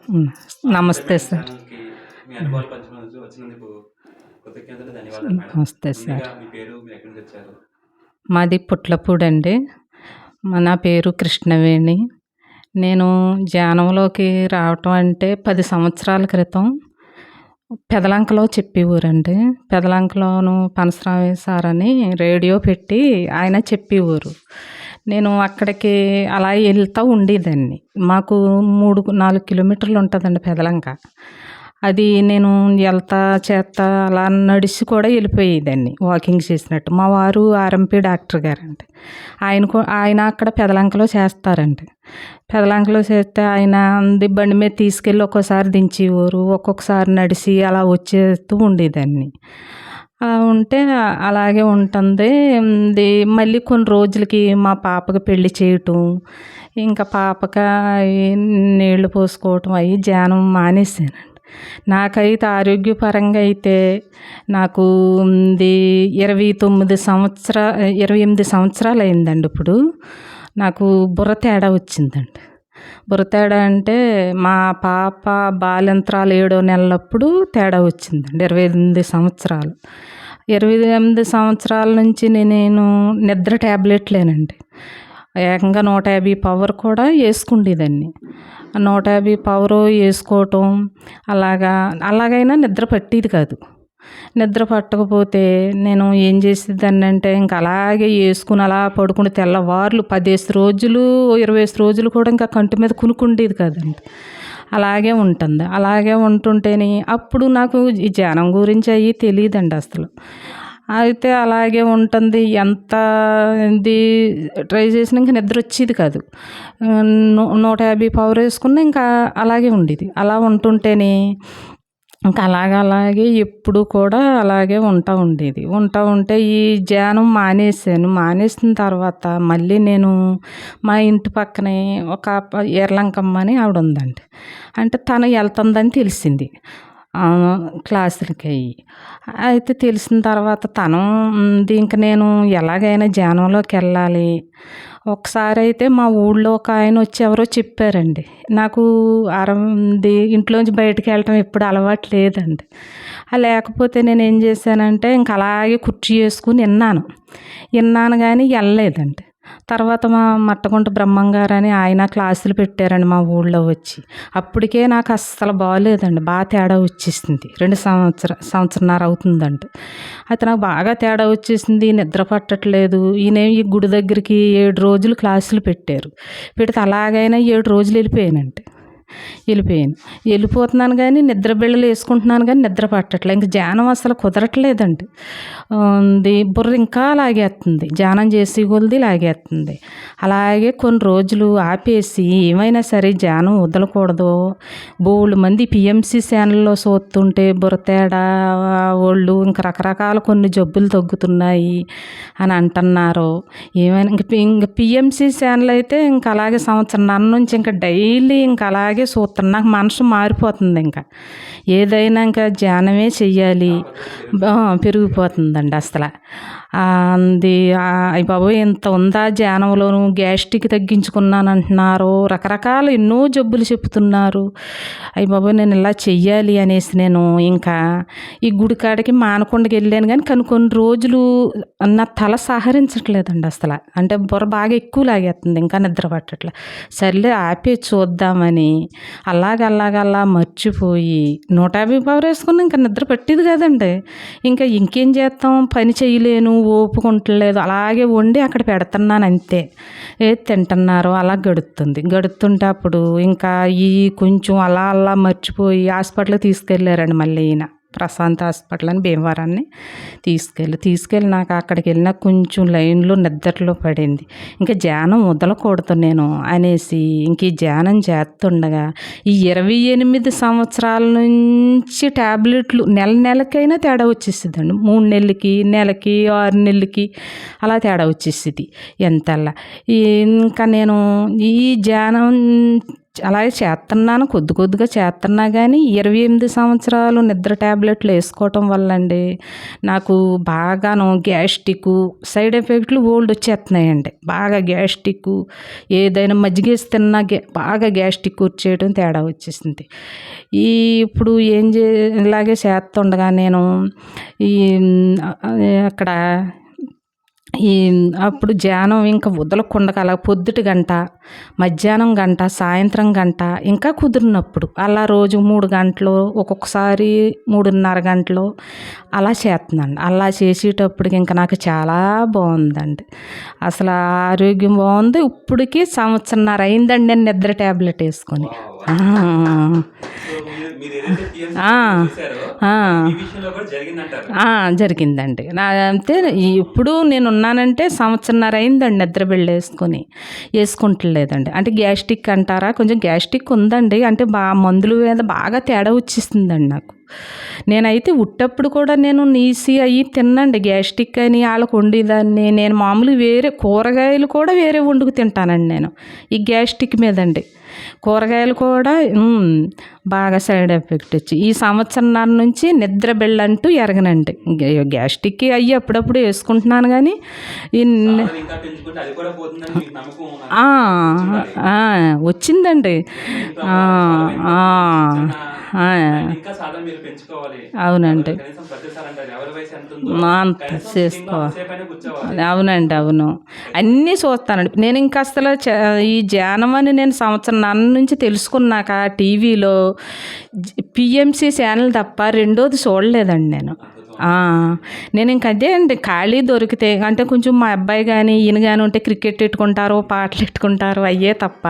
హ్మ్. ఆస్పద నమస్తే news sir. ఛానెల్‌కి మీ హ్మ్. అనుభవాలు వచ్చినందుకు కృతజ్ఞతలు, ధన్యవాదాలు మేడం. నమస్తే ముందుగా సార్. మీ పేరు, మీరు ఎక్కడి నుంచొచ్చారు? మాది పుట్లపూడండి. నా పేరు కృష్ణవేణి. నేను ధ్యానంలోకి రావటం అంటే 10 సంవత్సరాల క్రితం పెదలంకలో చెప్పేవారండి. పెదలంకలోను పనసరామయ్య సార్ అని రేడియో పెట్టి ఆయన చెప్పేవారు. నేను అక్కడికి అలా ఎళ్తా ఉండేదాన్ని. మాకు 4 కిలోమీటర్లు ఉంటదండి పెదలంక. అది నేను ఎళ్తా, చేత్తా అలా నడిసి కూడా ఎళ్ళిపోయేదాన్ని వాకింగ్ చేసినట్టు. మా వారు ఆర్ఎంపీ డాక్టర్ గారండి. ఆయన అక్కడ పెదలంకలో చేస్తారండి. పెదలంకలో చేస్తే ఆయన బండి మీద తీసుకెళ్ళి ఒక్కోసారి దించేవారు. ఒక్కొక్కసారి నడిసి అలా వచ్చేస్తూ ఉండేదాన్ని. అలా ఉంటే అలాగే ఉంటుంది. మళ్ళీ కొన్ని రోజులకి మా పాపకి పెళ్లి చేయటం, ఇంకా పాపకి నీళ్లు పోసుకోవటం అయి ధ్యానం మానేసానండి. నాకైతే ఆరోగ్యపరంగా అయితే నాకు 28 సంవత్సరాలు అయిందండి ఇప్పుడు. నాకు బుర్ర తేడా వచ్చిందండి. బుర్ర తేడా అంటే మా పాప బాలింత్రాలు 7వ నెలలప్పుడు తేడా వచ్చిందండి. 28 సంవత్సరాలు. 28 సంవత్సరాల నుంచి నేను నిద్ర టాబ్లెట్లేనండి. ఏకంగా 150 పవర్ కూడా వేసుకుండేదాన్ని. 150 పవరు వేసుకోవటం అలాగైనా నిద్ర పట్టేది కాదు. నిద్ర పట్టకపోతే నేను ఏం చేసేదాన్నంటే ఇంక అలాగే వేసుకుని అలా పడుకుని తెల్లవార్లు 10 రోజులు 20 రోజులు కూడా ఇంకా కంటి మీద కునుకుండేది కాదండి. అలాగే ఉంటుంది. అలాగే ఉంటుంటేనే అప్పుడు నాకు ఈ ధ్యానం గురించి అవి తెలీదండి అసలు. అయితే అలాగే ఉంటుంది. ఎంత ఇది ట్రై చేసినా ఇంక నిద్ర వచ్చేది కాదు. 150 పవర్ వేసుకున్నా ఇంకా అలాగే ఉండేది. అలా ఉంటుంటేనే ఇంకా అలాగే ఎప్పుడు కూడా అలాగే ఉండేది. ఉంటే ఈ ధ్యానం మానేసాను. మానేసిన తర్వాత మళ్ళీ నేను మా ఇంటి పక్కనే ఒక ఎర్లంకమ్మ అని ఆవిడ ఉందండి. అంటే తను వెళ్తుందని తెలిసింది క్లాసులకి అయ్యి. అయితే తెలిసిన తర్వాత తను ఇంక నేను ఎలాగైనా ధ్యానంలోకి వెళ్ళాలి. ఒకసారి అయితే మా ఊళ్ళో ఒక ఆయన వచ్చి ఎవరో చెప్పారండి. నాకు ఇంట్లోంచి బయటికి వెళ్ళటం ఎప్పుడు అలవాటు లేదండి. లేకపోతే నేను ఏం చేశానంటే ఇంక అలాగే కుర్చీ వేసుకుని విన్నాను కానీ వెళ్ళలేదండి. తర్వాత మా మట్టగుంట బ్రహ్మంగారని ఆయన క్లాసులు పెట్టారండి మా ఊళ్ళో వచ్చి. అప్పటికే నాకు అస్సలు బాగోలేదండి. బాగా తేడా వచ్చేసింది. సంవత్సరన్నర అవుతుందండి. అయితే నాకు బాగా తేడా వచ్చేసింది. నిద్ర పట్టట్లేదు. ఈయన ఈ గుడి దగ్గరికి 7 రోజులు క్లాసులు పెట్టారు. పెడితే అలాగైనా 7 రోజులు వెళ్ళిపోతున్నాను కానీ నిద్ర బిళ్ళలు వేసుకుంటున్నాను కానీ నిద్ర పట్టట్లేదు. ఇంక ధ్యానం అసలు కుదరట్లేదండి. బుర్ర ఇంకా లాగేస్తుంది. ధ్యానం చేసే కొలది లాగేస్తుంది. అలాగే కొన్ని రోజులు ఆపేసి ఏమైనా సరే ధ్యానం వదలకూడదు. బోలెడు మంది పిఎంసి ఛానల్లో చూస్తుంటే బుర్ర తేడా వాళ్ళు ఇంకా రకరకాల కొన్ని జబ్బులు తగ్గుతున్నాయి అని అంటున్నారు. ఏమైనా ఇంక పిఎంసి ఛానల్ అయితే ఇంకా అలాగే సంవత్సరన్నర నుంచి ఇంకా డైలీ ఇంకా అలాగే చూస్తున్నా. నాకు మనసు మారిపోతుంది. ఇంకా ఏదైనా ఇంకా ధ్యానమే చెయ్యాలి. పెరిగిపోతుందండి అసలు. అయ్య బాబోయ్ ఇంత ఉందా ధ్యానంలోను, గ్యాస్ట్రిక్ తగ్గించుకున్నాను అంటున్నారు. రకరకాల ఎన్నో జబ్బులు చెప్తున్నారు. అయ్య బాబోయ్ నేను ఇలా చెయ్యాలి అనేసి నేను ఇంకా ఈ గుడి కాడికి మానకొండకి వెళ్ళాను కానీ కొన్ని రోజులు నా తల సహరించట్లేదండి అసలు. అంటే బుర్ర బాగా ఎక్కువ లాగేస్తుంది. ఇంకా నిద్ర పట్టట్లే. సర్లే ఆపి చూద్దామని అలా మర్చిపోయి 150 పవర్ వేసుకున్నా ఇంకా నిద్ర పట్టేది కదండి. ఇంకేం చేస్తాం, పని చేయలేను, ఓపిక ఉండలేదు. అలాగే వండి అక్కడ పెడుతున్నాను అంతే. ఏది తింటున్నారు అలా గడుస్తుంటే అప్పుడు ఇంకా కొంచెం అలా మర్చిపోయి హాస్పిటల్కి తీసుకెళ్ళారండి మళ్ళీ ఈయన. ప్రశాంత్ హాస్పిటల్ అని భీమవరాన్ని తీసుకెళ్ళి నాకు అక్కడికి వెళ్ళినా కొంచెం లైన్లో నిద్రలో పడింది. ఇంకా ధ్యానం వదలకూడదు నేను అనేసి ఇంక ఈ ధ్యానం చేస్తుండగా ఈ 28 సంవత్సరాల నుంచి టాబ్లెట్లు నెలకైనా తేడా వచ్చేస్తుందండి. 3 నెలలకి, నెలకి, 6 నెలలకి అలా తేడా వచ్చేసింది. ఇంకా నేను ఈ ధ్యానం అలాగే చేస్తున్నాను, కొద్ది కొద్దిగా చేస్తున్నా కానీ 28 సంవత్సరాలు నిద్ర ట్యాబ్లెట్లు వేసుకోవటం వల్ల అండి నాకు బాగాను గ్యాస్ట్రిక్ సైడ్ ఎఫెక్ట్లు ఓల్డ్ వచ్చేస్తున్నాయండి. బాగా గ్యాస్ట్రిక్, ఏదైనా మజ్జిగేసి తిన్నా బాగా గ్యాస్ట్రిక్ వచ్చేయడం తేడా వచ్చేసింది. ఇప్పుడు ఇలాగే చేస్తుండగా నేను ఈ అక్కడ అప్పుడు ధ్యానం ఇంకా వదలకుండా అలా పొద్దుటి గంట, మధ్యాహ్నం గంట, సాయంత్రం గంట, ఇంకా కుదిరినప్పుడు అలా రోజు 3 గంటలు, ఒక్కొక్కసారి 3:30 గంటలు అలా చేస్తున్నాను. అలా చేసేటప్పటికి ఇంకా నాకు చాలా బాగుందండి. అసలు ఆరోగ్యం బాగుంది. ఇప్పటికి 1.5 సంవత్సరం అయిందండి నేను నిద్ర ట్యాబ్లెట్ వేసుకొని. సో మీరు ఏదైతే TMC చూసారో మీ విషయంలో కూడా జరిగిందంటారు. జరిగిందండి. అంతే ఇప్పుడు నేనున్నానంటే 1.5 సంవత్సరం అయిందండి నిద్ర బిళ్ళ వేసుకుంటలేదండి. అంటే గ్యాస్ట్రిక్ అంటారా, కొంచెం గ్యాస్ట్రిక్ ఉందండి. అంటే మందుల మీద బాగా తేడా వచ్చేసిందండి నాకు. నేనైతే ఉట్టప్పుడు కూడా నేను నీసి అవి తిన్నాండి. గ్యాస్ట్రిక్ అని వాళ్ళకు వండేదాన్ని. నేను మామూలుగా వేరే కూరగాయలు కూడా వేరే వండుకు తింటానండి నేను ఈ గ్యాస్ట్రిక్ మీదండి. కూరగాయలు కూడా బాగా సైడ్ ఎఫెక్ట్ వచ్చి ఈ 1.5 సంవత్సరం నుంచి నిద్ర బిళ్ళ అంటూ ఎరగనండి. గ్యాస్ట్రిక్ అయ్యి అప్పుడప్పుడు వేసుకుంటున్నాను కానీ ఇంకా పెంచుకుంటే అది కూడా పోతుందని మీకు నమ్మకం వచ్చిందండి. ఇంకా సాధన మీరు పెంచుకోవాలి. అవునండి, కనీసం ప్రతిసారి అంటారు ఎవరి వయసు ఎంత ఉందో అంత చేసుకోవాలి. సేపైనా కూర్చోవాలి. అవునండి, అవును. అన్నీ చూస్తానండి నేను. ఇంకా అసలు ఈ ధ్యానం అని నేను 1.5 సంవత్సరం నుంచి తెలుసుకున్నాక టీవీలో పిఎంసి ఛానల్ తప్ప రెండోది చూడలేదండి నేను. నేను ఇంక అదే అండి, ఖాళీ దొరికితే అంటే కొంచెం మా అబ్బాయి కానీ ఈయన కానీ ఉంటే క్రికెట్ పెట్టుకుంటారు, పాటలు పెట్టుకుంటారు, అయ్యే తప్ప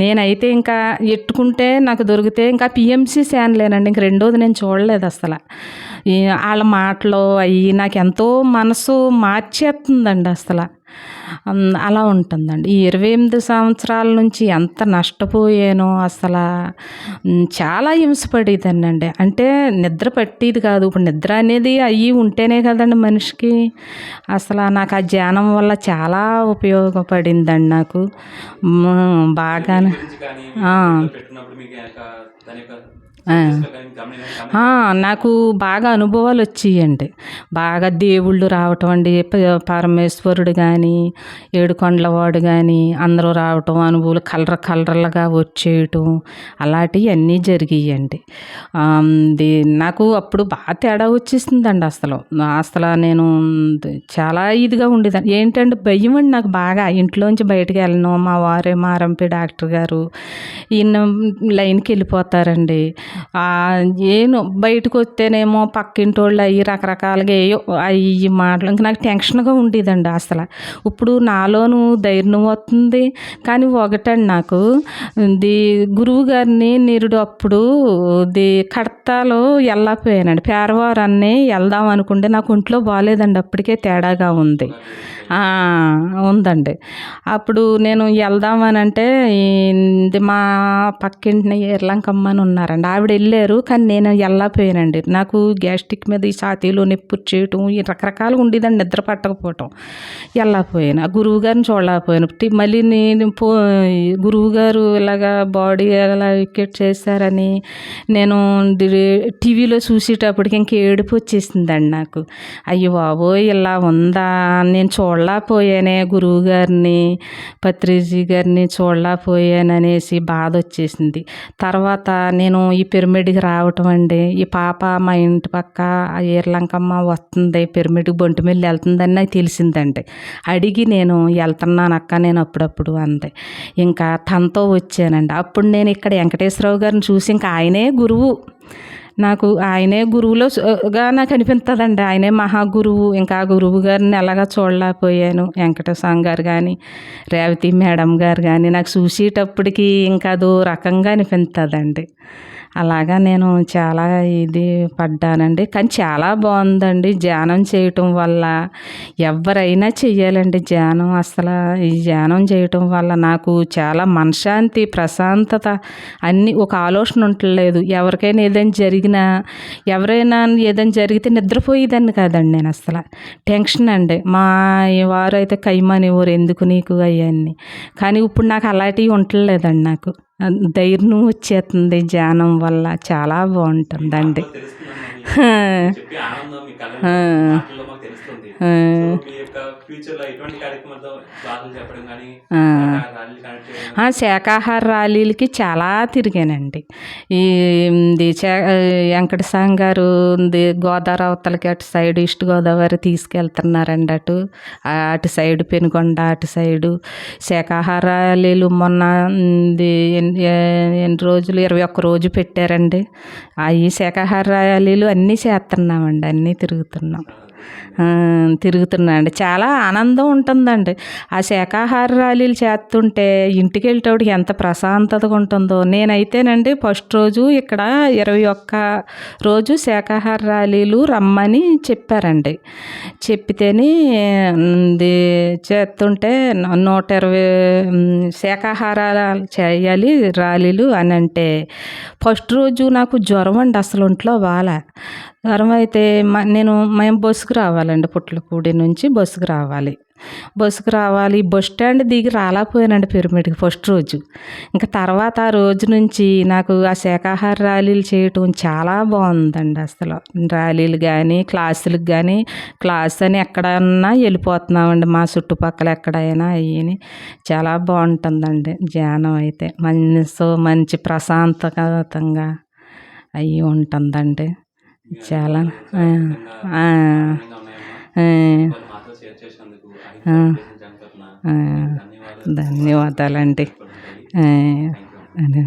నేనైతే ఇంకా ఎట్టుకుంటే నాకు దొరికితే ఇంకా పిఎంసి ఛానలేనండి. ఇంక రెండోది నేను చూడలేదు అసలు. వాళ్ళ మాటలు అవి నాకు ఎంతో మనసు మార్చేస్తుందండి అసలు. అలా ఉంటుందండి. ఈ 28 సంవత్సరాల నుంచి ఎంత నష్టపోయానో అసలు. చాలా హింసపడేదాన్నండి. అంటే నిద్ర పట్టేది కాదు. ఇప్పుడు నిద్ర అనేది అయ్యి ఉంటేనే కదండి మనిషికి. అసలు నాకు ఆ ధ్యానం వల్ల చాలా ఉపయోగపడిందండి నాకు బాగానే. గురించి కానీ మీరు పెట్టినప్పుడు మీకు దాని యొక్క నాకు బాగా అనుభవాలు వచ్చాయండి. బాగా దేవుళ్ళు రావటం అండి, పరమేశ్వరుడు కానీ, ఏడుకొండలవాడు కానీ అందరూ రావటం, అనుభవాలు కలర్లుగా వచ్చేయటం, అలాంటివి అన్నీ జరిగాయండి. నాకు అప్పుడు బాగా తేడా వచ్చేసిందండి అసలు. నేను చాలా ఇదిగా ఉండేదాన్ని. ఏంటంటే భయం అండి నాకు బాగా. ఇంట్లోంచి బయటకు వెళ్ళను. మా వారే ఆర్ఎంపీ డాక్టర్ గారు ఈయన లైన్కి వెళ్ళిపోతారండి. ఏను బయటకు వస్తేనేమో పక్కింటి వాళ్ళు అవి రకరకాలుగా అవి మాటలు ఇంకా నాకు టెన్షన్గా ఉండేదండి అసలు. ఇప్పుడు నాలోనూ ధైర్యం వస్తుంది. కానీ ఒకటండి, నాకు గురువు గారిని నిరుడు అప్పుడు కడతాలో వెళ్ళకపోయానండి. పేరవారాన్ని వెళ్దాం అనుకుంటే నాకు ఒంట్లో బాగాలేదండి. అప్పటికే తేడాగా ఉంది ఉందండి. అప్పుడు నేను వెళ్దామని అంటే మా పక్కింటిని ఎర్లంకమ్మ అని ఉన్నారండి, ఆవిడ వెళ్ళారు. కానీ నేను వెళ్ళకపోయానండి. నాకు గ్యాస్ట్రిక్ మీద ఈ ఛాతీలో నొప్పి చేయటం ఈ రకరకాలుగా ఉండేదండి. నిద్ర పట్టకపోవటం వెళ్ళకపోయాను. ఆ గురువు గారిని చూడలేకపోయాను. మళ్ళీ నేను గురువుగారు ఇలాగా బాడీ అలా వికెట్ చేశారని నేను టీవీలో చూసేటప్పటికి ఇంక ఏడుపు వచ్చేసిందండి నాకు. అయ్యో బాబోయ్ ఇలా ఉందా, నేను చూడలేకపోయానే గురువు గారిని, పత్రిజీ గారిని చూడలేకపోయాననేసి బాధ వచ్చేసింది. తర్వాత నేను ఈ పిరమిడ్కి రావటం అండి. ఈ పాప మా ఇంటి పక్క ఏర్లంకమ్మ వస్తుంది, పిరమిడ్కి బొంటిమిల్లి వెళ్తుందని నాకు తెలిసిందండి. అడిగి నేను వెళ్తున్నాను అక్క నేను అప్పుడప్పుడు అంది. ఇంకా తనతో వచ్చానండి. అప్పుడు నేను ఇక్కడ వెంకటేశ్వరరావు గారిని చూసి ఇంకా ఆయనే గురువు నాకు. ఆయనే గురువులోగా నాకు అనిపిస్తుందండి. ఆయనే మహాగురువు. ఇంకా ఆ గురువు గారిని ఎలాగా చూడలేకపోయాను. వెంకటేశ్వర గారు కానీ, రేవతి మేడం గారు కానీ నాకు చూసేటప్పటికి ఇంకా అదో రకంగా అనిపిస్తుందండి. అలాగా నేను చాలా ఇది పడ్డానండి. కానీ చాలా బాగుందండి ధ్యానం చేయటం వల్ల. ఎవరైనా చెయ్యాలండి ధ్యానం. అసలు ఈ ధ్యానం చేయటం వల్ల నాకు చాలా మనశ్శాంతి, ప్రశాంతత అన్నీ. ఒక ఆలోచన ఉండలేదు. ఎవరికైనా ఏదైనా జరిగి జరిగినా ఎవరైనా ఏదైనా జరిగితే నిద్రపోయేదాన్ని కాదండి నేను అసలు. టెన్షన్ అండి. మా వారు అయితే కైమనేవారు ఎందుకు నీకు అవన్నీ. కానీ ఇప్పుడు నాకు అలాంటివి ఉండలేదండి నాకు. ధైర్యం వచ్చేస్తుంది ధ్యానం వల్ల. చాలా బాగుంటుందండి. మాటల్లో తెలుస్తుందమ్మా మీరు చెప్పే ఆనందం మీ కళ్ళలో మాటల్లో మాకు తెలుస్తుంది. సో మీ యొక్క ఫ్యూచర్ లో ఎటువంటి కార్యక్రమాలతో క్లాసులు చెప్పడం కానీ ర్యాలీలు కనెక్ట్ చేయడం శాకాహార ర్యాలీలకి చాలా తిరిగానండి. ఈ ఇది వెంకట స్వామి గారు గోదావరి అవతలకి అటు సైడ్ ఈస్ట్ గోదావరి తీసుకెళ్తున్నారండి. అటు సైడ్ పెనుకొండ అటు సైడు శాకాహార ర్యాలీలు మొన్న ఎన్ని రోజులు 21 రోజు పెట్టారండి. అవి శాకాహార ర్యాలీలు అన్నీ చేస్తున్నామండి. అన్నీ తిరుగుతున్నా అండి. చాలా ఆనందం ఉంటుందండి. ఆ శాకాహార ర్యాలీలు చేస్తుంటే ఇంటికి వెళ్ళేటప్పుడు ఎంత ప్రశాంతతగా ఉంటుందో. నేనైతేనండి ఫస్ట్ రోజు ఇక్కడ 21 రోజు శాకాహార ర్యాలీలు రమ్మని చెప్పారండి. చెప్పితేనే చేస్తుంటే 120 శాకాహారాలు చేయాలి ర్యాలీలు అని అంటే ఫస్ట్ రోజు నాకు జ్వరం అండి. అసలు ఒంట్లో బాగా జ్వరం అయితే మేము బస్సుకు రావాలండి. పుట్లపూడి నుంచి బస్సుకు రావాలి. బస్ స్టాండ్ దిగి రాలేకపోయానండి పిరమిడ్కి ఫస్ట్ రోజు. ఇంకా తర్వాత ఆ రోజు నుంచి నాకు ఆ శాకాహార ర్యాలీలు చేయటం చాలా బాగుందండి. అసలు ర్యాలీలు కానీ క్లాసులకు కానీ క్లాస్ అని ఎక్కడన్నా వెళ్ళిపోతున్నామండి. మా చుట్టుపక్కల ఎక్కడైనా అయ్యి చాలా బాగుంటుందండి. ధ్యానం అయితే మంచి ప్రశాంతతంగా అయ్యి ఉంటుందండి. చాలా ఆనందంగా ఉన్నాయమ్మా. మాతో షేర్ చేసినందుకు ధన్యవాదాలండి. ధన్యవాదాలు.